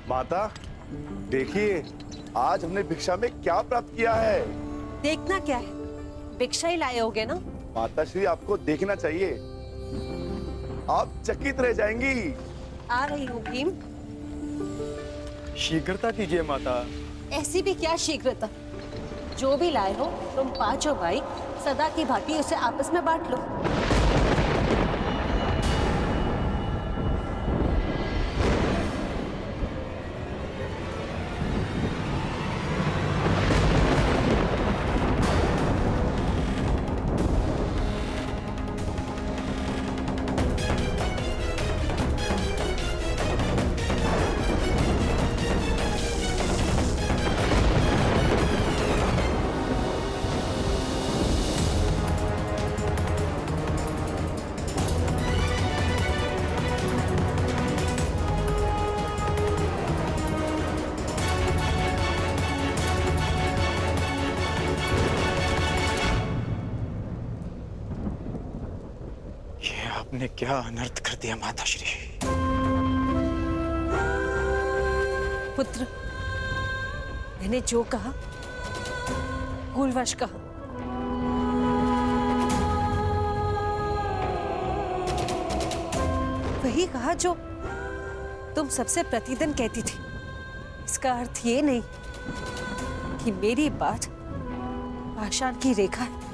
माता देखिए, आज हमने भिक्षा में क्या प्राप्त किया है। देखना क्या है, भिक्षा ही लाए होगे ना। माता श्री, आपको देखना चाहिए, आप चकित रह जाएंगी। आ रही हूँ भीम। शीघ्रता कीजिए माता। ऐसी भी क्या शीघ्रता, जो भी लाए हो तुम पांचों भाई सदा की भांति उसे आपस में बांट लो। आपने क्या अनर्थ कर दिया माताश्री। पुत्र, मैंने जो कहा भूलवश कहा। वही कहा जो तुम सबसे प्रतिदिन कहती थी। इसका अर्थ ये नहीं कि मेरी बात पाषाण की रेखा है।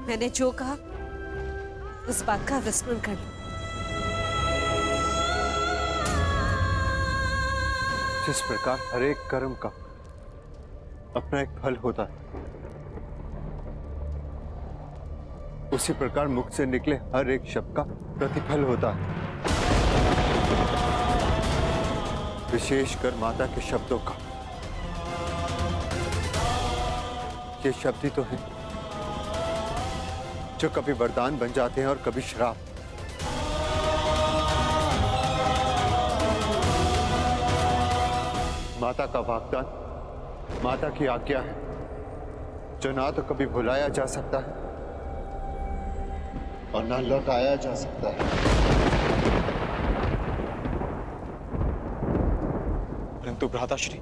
मैंने जो कहा उस बात का विस्मरण कर लो। जिस प्रकार हर एक कर्म का अपना एक फल होता है, उसी प्रकार मुख से निकले हर एक शब्द का प्रतिफल होता है। विशेषकर माता के शब्दों का। ये शब्द ही तो है जो कभी वरदान बन जाते हैं और कभी श्राप। माता का वाग्दान, माता की आज्ञा है जो ना तो कभी भुलाया जा सकता है और ना लौटाया जा सकता है। परंतु भ्राताश्री,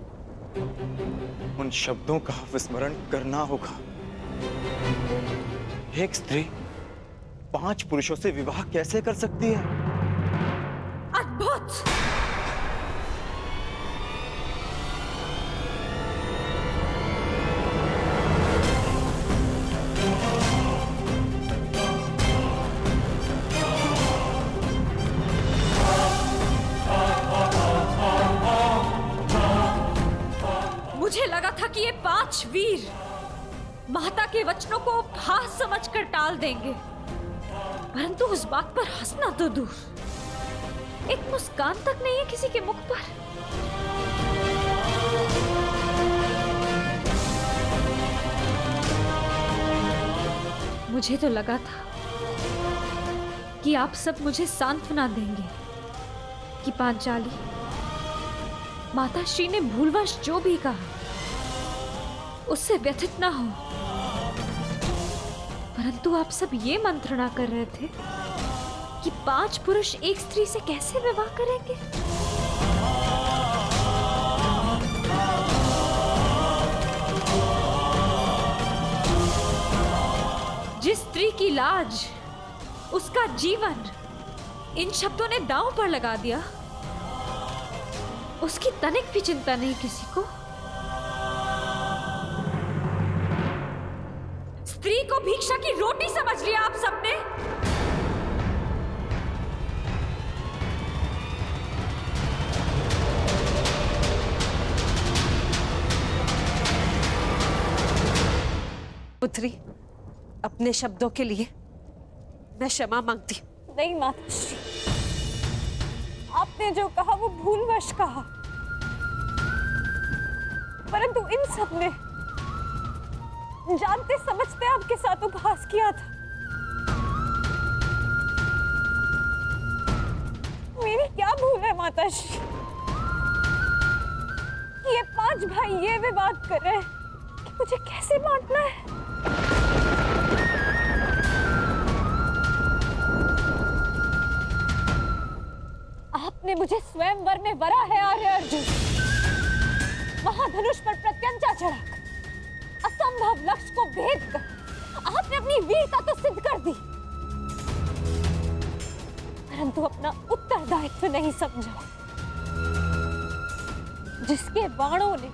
उन शब्दों का विस्मरण करना होगा। एक स्त्री 5 पुरुषों से विवाह कैसे कर सकती है? अद्भुत! मुझे लगा था कि ये 5 वीर माता के वचनों को हास समझकर टाल देंगे, परंतु उस बात पर हंसना तो दूर, एक मुस्कान तक नहीं है किसी के मुख पर। मुझे तो लगा था कि आप सब मुझे सांत्वना देंगे कि पांचाली, माता श्री ने भूलवश जो भी कहा उससे व्यथित ना हो, परंतु आप सब ये मंत्रणा कर रहे थे कि 5 पुरुष एक स्त्री से कैसे विवाह करेंगे। जिस स्त्री की लाज, उसका जीवन इन शब्दों ने दांव पर लगा दिया, उसकी तनिक भी चिंता नहीं किसी को। स्त्री को भिक्षा की रोटी समझ लिया आप सबने। पुत्री, अपने शब्दों के लिए मैं क्षमा मांगती हूँ। नहीं माताश्री, आपने जो कहा वो भूलवश कहा, परंतु इन सब ने जानते समझते आपके साथ उपहास किया था। मेरी क्या भूल है माताश्री? ये 5 भाई ये विवाद कर रहे हैं कि मुझे कैसे बांटना है। आपने मुझे स्वयंवर में वरा है आर्य अर्जुन। महाधनुष पर प्रत्यंचा चढ़ाकर असंभव लक्ष्य को भेद कर आपने अपनी वीरता तो सिद्ध कर दी, परंतु अपना उत्तरदायित्व नहीं समझा। जिसके बाणों ने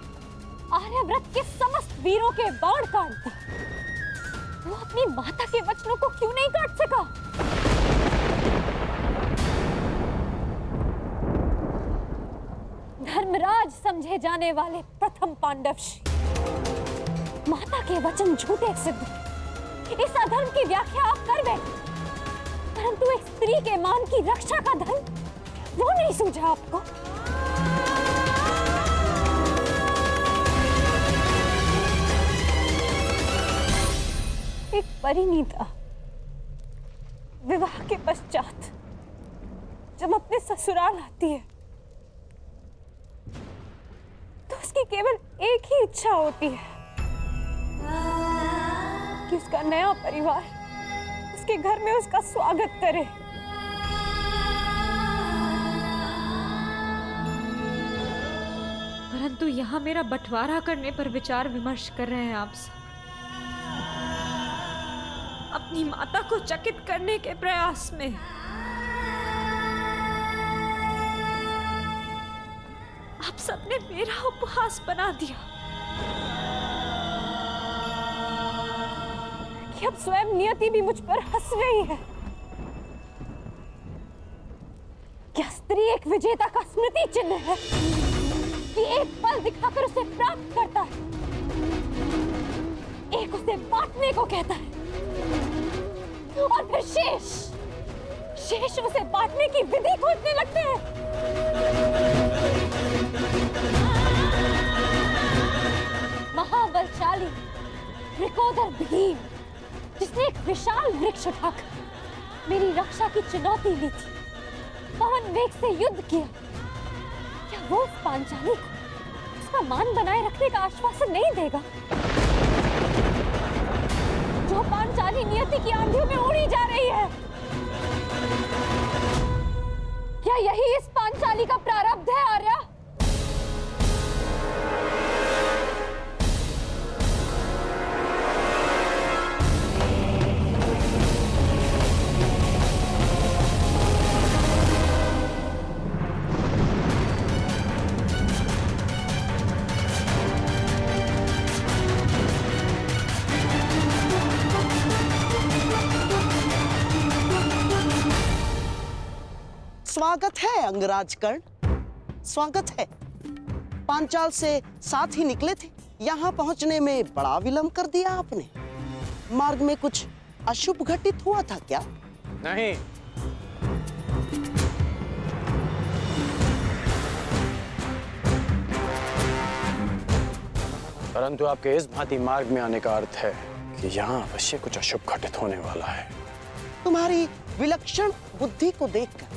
आर्यव्रत के समस्त वीरों के बाण काट दिए, वो अपनी माता के वचनों को क्यों नहीं काट सका? धर्मराज समझे जाने वाले प्रथम पांडवश्री, माता के वचन झूठे सिद्ध। इस अधर्म की व्याख्या आप कर बैठे, परंतु एक स्त्री के मान की रक्षा का धर्म वो नहीं सूझा आपको। एक परिणीता विवाह के पश्चात जब अपने ससुराल आती है तो उसकी केवल एक ही इच्छा होती है कि उसका नया परिवार उसके घर में उसका स्वागत करे। परंतु यहाँ मेरा बंटवारा करने पर विचार विमर्श कर रहे हैं आप सब, अपनी माता को चकित करने के प्रयास में। आप सबने मेरा उपहास बना दिया कि अब स्वयं नियति भी मुझ पर हंस रही है। क्या स्त्री एक विजेता का स्मृति चिन्ह है कि एक पल दिखाकर उसे प्राप्त करता है, एक उसे बांटने को कहता है और फिर शेष उसे बांटने की विधि खोजने लगते हैं। महाबलशाली वृकोदर भीम, जिसने एक विशाल वृक्ष उठाकर मेरी रक्षा की चुनौती ली थी, पवन वेग से युद्ध किया, क्या वो उस पांचाली को उसका मान बनाए रखने का आश्वासन नहीं देगा? जो पांचाली नियति की आंधियों में उड़ी जा रही है, क्या यही इस पांचाली का प्रारब्ध है आर्या? स्वागत है अंगराज कर्ण, स्वागत है। पांचाल से साथ ही निकले थे, यहाँ पहुंचने में बड़ा विलंब कर दिया आपने। मार्ग में कुछ अशुभ घटित हुआ था क्या? नहीं, परंतु आपके इस भांति मार्ग में आने का अर्थ है कि यहाँ अवश्य कुछ अशुभ घटित होने वाला है। तुम्हारी विलक्षण बुद्धि को देखकर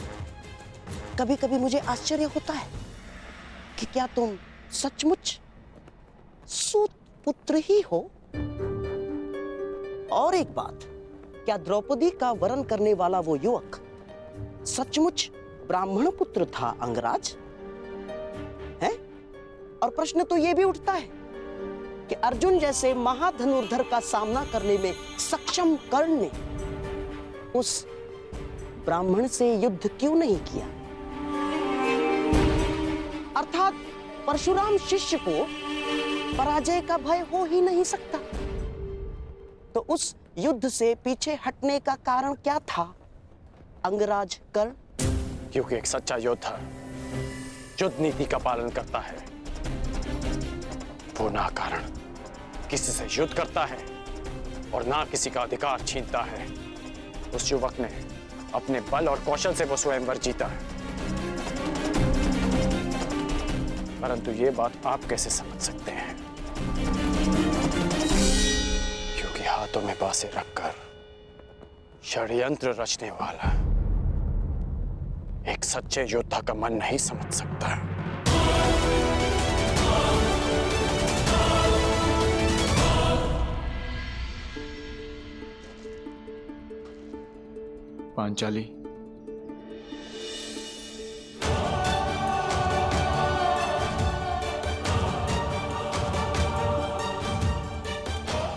कभी कभी मुझे आश्चर्य होता है कि क्या तुम सचमुच सूत पुत्र ही हो? और एक बात, क्या द्रौपदी का वरण करने वाला वो युवक सचमुच ब्राह्मण पुत्र था अंगराज? है? और प्रश्न तो ये भी उठता है कि अर्जुन जैसे महाधनुर्धर का सामना करने में सक्षम कर्ण ने उस ब्राह्मण से युद्ध क्यों नहीं किया? अर्थात परशुराम शिष्य को पराजय का भय हो ही नहीं सकता। तो उस युद्ध से पीछे हटने का कारण क्या था अंगराज कर्ण? क्योंकि एक सच्चा योद्धा युद्ध नीति का पालन करता है, वो ना कारण किसी से युद्ध करता है और ना किसी का अधिकार छीनता है। उस युवक ने अपने बल और कौशल से वो स्वयंवर जीता है। परंतु ये बात आप कैसे समझ सकते हैं? क्योंकि हाथों में बांसे रखकर षड्यंत्र रचने वाला एक सच्चे योद्धा का मन नहीं समझ सकता।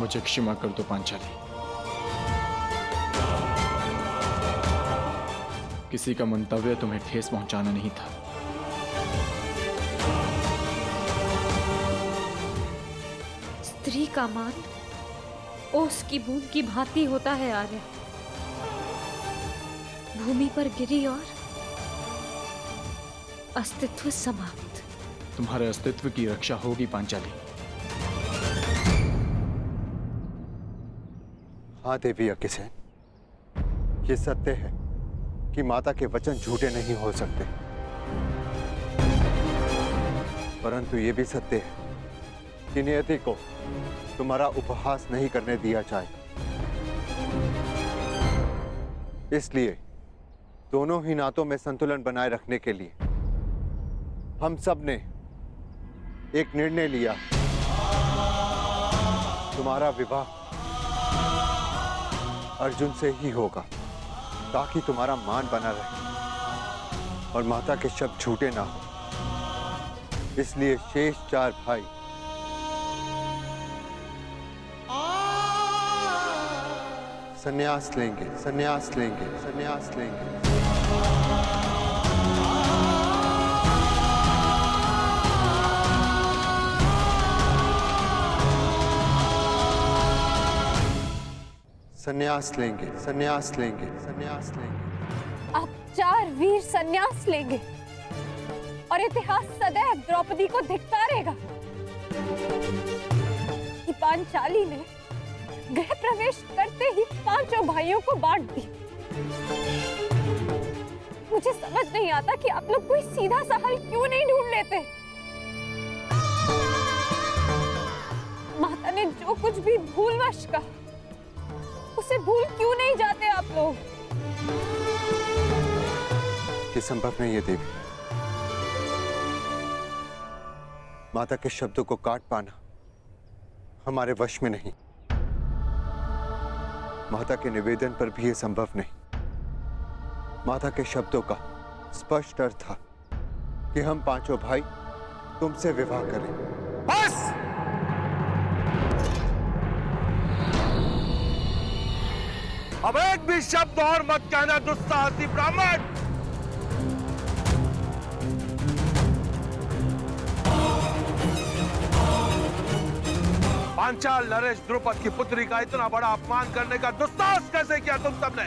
मुझे क्षमा कर दो पांचाली। किसी का मंतव्य तुम्हें ठेस पहुंचाना नहीं था। स्त्री का मान ओस की बूंद की भांति होता है आर्य। भूमि पर गिरी और अस्तित्व समाप्त। तुम्हारे अस्तित्व की रक्षा होगी पांचाली। हाँ देवी अग्निसेन, ये सत्य है कि माता के वचन झूठे नहीं हो सकते, परंतु ये भी सत्य है कि नियति को तुम्हारा उपहास नहीं करने दिया जाए। इसलिए दोनों ही नातों में संतुलन बनाए रखने के लिए हम सब ने एक निर्णय लिया। तुम्हारा विवाह अर्जुन से ही होगा, ताकि तुम्हारा मान बना रहे और माता के शब्द झूठे ना हो। इसलिए शेष 4 भाई संन्यास लेंगे, संन्यास लेंगे, संन्यास लेंगे। संन्यास लेंगे, संन्यास लेंगे, संन्यास लेंगे। अब 4 वीर संन्यास लेंगे और इतिहास सदैव द्रौपदी को धिक्कारेगा कि पांचाली ने गृह प्रवेश करते ही 5 भाइयों को बांट दी। मुझे समझ नहीं आता कि आप लोग कोई सीधा सा हल क्यों नहीं ढूंढ लेते। माता ने जो कुछ भी भूलवश कहा, उसे भूल क्यों नहीं जाते आप लोग? ये संभव नहीं है देवी। माता के शब्दों को काट पाना हमारे वश में नहीं। माता के निवेदन पर भी यह संभव नहीं। माता के शब्दों का स्पष्ट अर्थ था कि हम 5 भाई तुमसे विवाह करें। बस! अब एक भी शब्द और मत कहना दुस्साहसी ब्राह्मण। पांचाल नरेश द्रुपद की पुत्री का इतना बड़ा अपमान करने का दुस्साहस कैसे किया तुम सबने?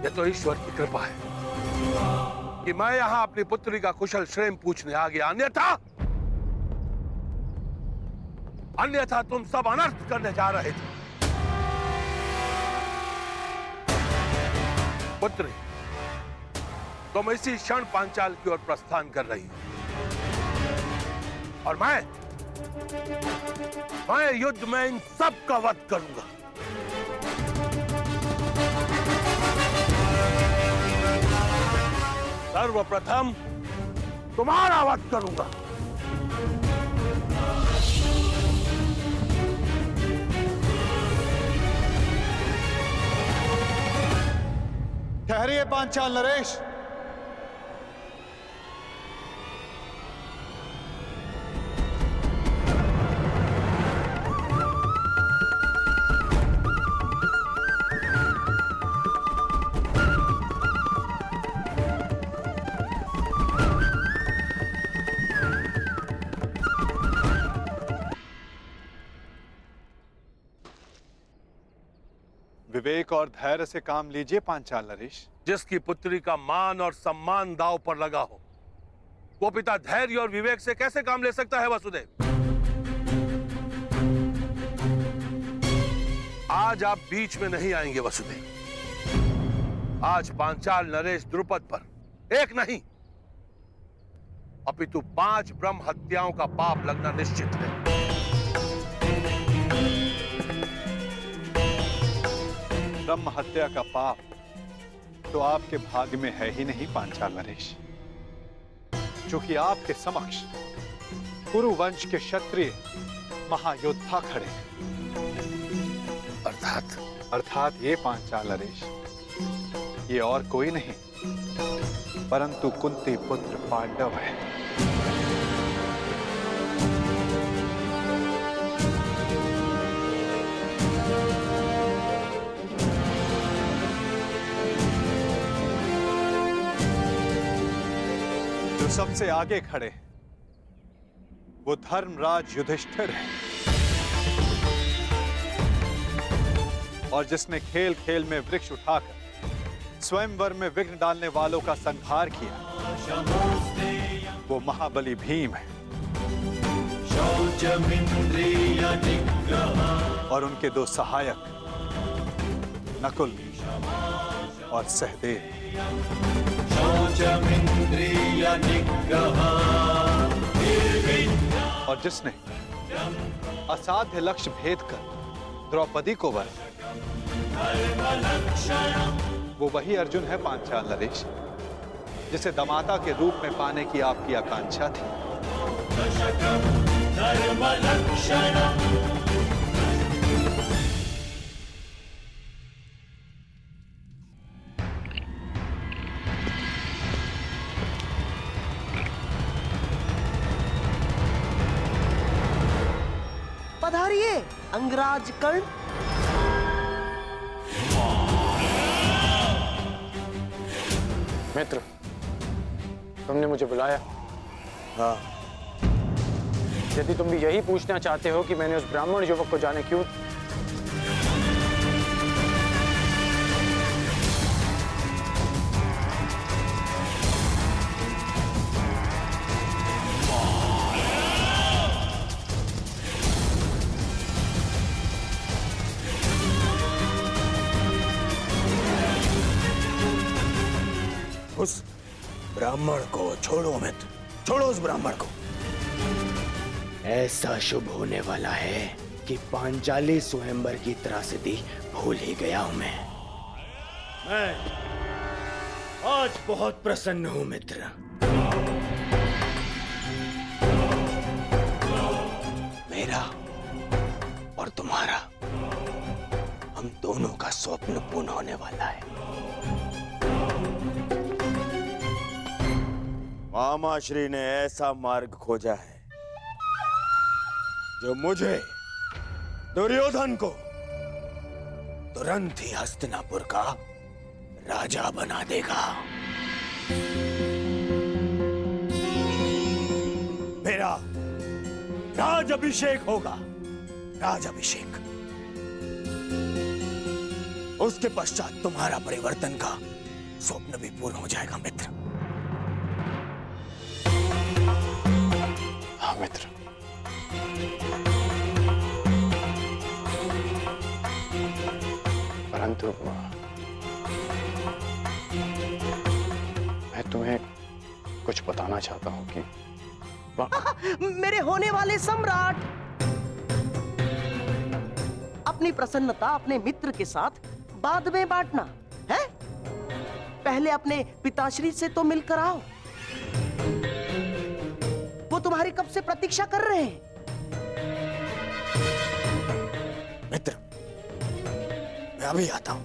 ये तो ईश्वर की कृपा है कि मैं यहां अपनी पुत्री का कुशल क्षेम पूछने आ गया, अन्यथा तुम सब अनर्थ करने जा रहे थे। पुत्री, तुम इसी क्षण पांचाल की ओर प्रस्थान कर रही हो और मैं युद्ध में इन सब का वध करूंगा। सर्वप्रथम तुम्हारा वध करूंगा। ठहरिए पांचाल नरेश। विवेक और धैर्य से काम लीजिए पांचाल नरेश। जिसकी पुत्री का मान और सम्मान दांव पर लगा हो, वो पिता धैर्य और विवेक से कैसे काम ले सकता है? वसुदेव, आज आप बीच में नहीं आएंगे वसुदेव। आज पांचाल नरेश द्रुपद पर एक नहीं अपितु 5 ब्रह्म हत्याओं का पाप लगना निश्चित है। ब्रह्म हत्या का पाप तो आपके भाग्य में है ही नहीं पांचाल नरेश, जो कि आपके समक्ष कुरु वंश के क्षत्रिय महायोद्धा खड़े हैं। अर्थात ये पांचाल नरेश, ये और कोई नहीं परंतु कुंती पुत्र पांडव है। सबसे आगे खड़े वो धर्मराज युधिष्ठिर है, और जिसने खेल खेल में वृक्ष उठाकर स्वयंवर में विघ्न डालने वालों का संहार किया, वो महाबली भीम है। और उनके दो सहायक नकुल और सहदेव। और जिसने असाध्य लक्ष्य भेद कर द्रौपदी को वरा, वो वही अर्जुन है पांचाल नरेश, जिसे दमाता के रूप में पाने की आपकी आकांक्षा थी। पधारिए अंगराज कर्ण। मित्र, तुमने मुझे बुलाया? हाँ। यदि तुम भी यही पूछना चाहते हो कि मैंने उस ब्राह्मण युवक को जाने क्यों, उस ब्राह्मण को छोड़ो मित्र, छोड़ो उस ब्राह्मण को। ऐसा शुभ होने वाला है कि पांचाली स्वयंवर की त्रासदी भूल ही गया हूं मैं आज बहुत प्रसन्न हूं मित्र। मेरा और तुम्हारा, हम दोनों का स्वप्न पूर्ण होने वाला है। मामाश्री ने ऐसा मार्ग खोजा है जो मुझे, दुर्योधन को, तुरंत ही हस्तिनापुर का राजा बना देगा। मेरा राज अभिषेक होगा, राज अभिषेक। उसके पश्चात तुम्हारा परिवर्तन का स्वप्न भी पूर्ण हो जाएगा मित्र। हाँ मित्र, परंतु मैं तुम्हें कुछ बताना चाहता हूं कि मेरे होने वाले सम्राट, अपनी प्रसन्नता अपने मित्र के साथ बाद में बांटना है। पहले अपने पिताश्री से तो मिलकर आओ, वो तुम्हारी कब से प्रतीक्षा कर रहे हैं। मित्र, मैं अभी आता हूं।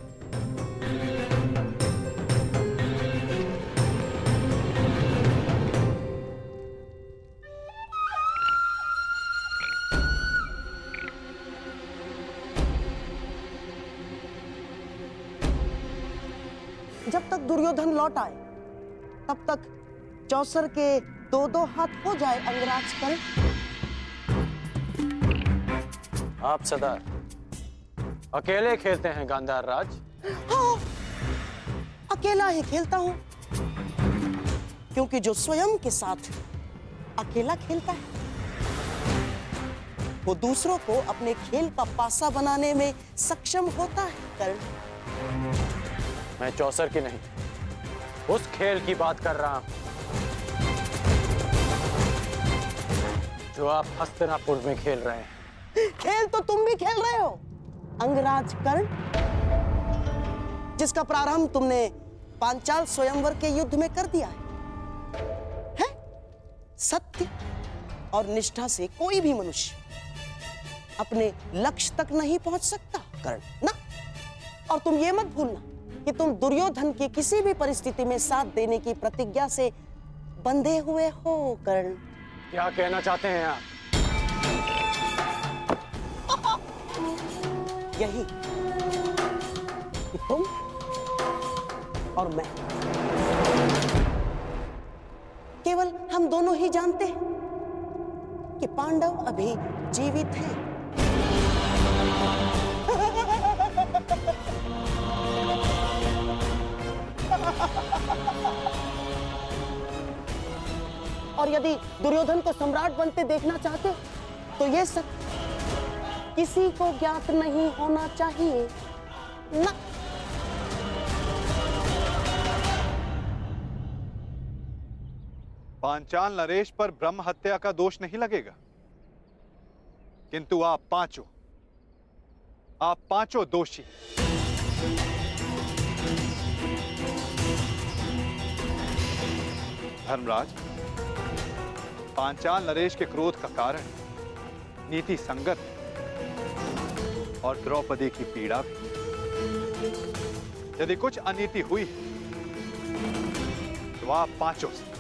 जब तक दुर्योधन लौट आए तब तक चौसर के दो दो हाथ हो जाए अंगराज कर्ण। आप सदा अकेले खेलते हैं गांधार राज? हाँ, अकेला ही खेलता हूं, क्योंकि जो स्वयं के साथ अकेला खेलता है वो दूसरों को अपने खेल का पासा बनाने में सक्षम होता है। कर्ण, मैं चौसर की नहीं, उस खेल की बात कर रहा हूं जो आप हस्तिनापुर में खेल रहे हैं। खेल तो तुम भी खेल रहे हो अंगराज कर्ण, जिसका प्रारंभ तुमने पांचाल स्वयंवर के युद्ध में कर दिया है? सत्य और निष्ठा से कोई भी मनुष्य अपने लक्ष्य तक नहीं पहुंच सकता कर्ण ना। और तुम ये मत भूलना कि तुम दुर्योधन की किसी भी परिस्थिति में साथ देने की प्रतिज्ञा से बंधे हुए हो कर्ण। क्या कहना चाहते हैं आप? यही कि तुम और मैं केवल हम दोनों ही जानते हैं कि पांडव अभी जीवित हैं। और यदि दुर्योधन को सम्राट बनते देखना चाहते तो ये सब किसी को ज्ञात नहीं होना चाहिए ना। पांचाल नरेश पर ब्रह्म हत्या का दोष नहीं लगेगा, किंतु आप पांचों दोषी। धर्मराज, पांचाल नरेश के क्रोध का कारण नीति संगत है और द्रौपदी की पीड़ा भी। यदि कुछ अनीति हुई है तो आप पांचों से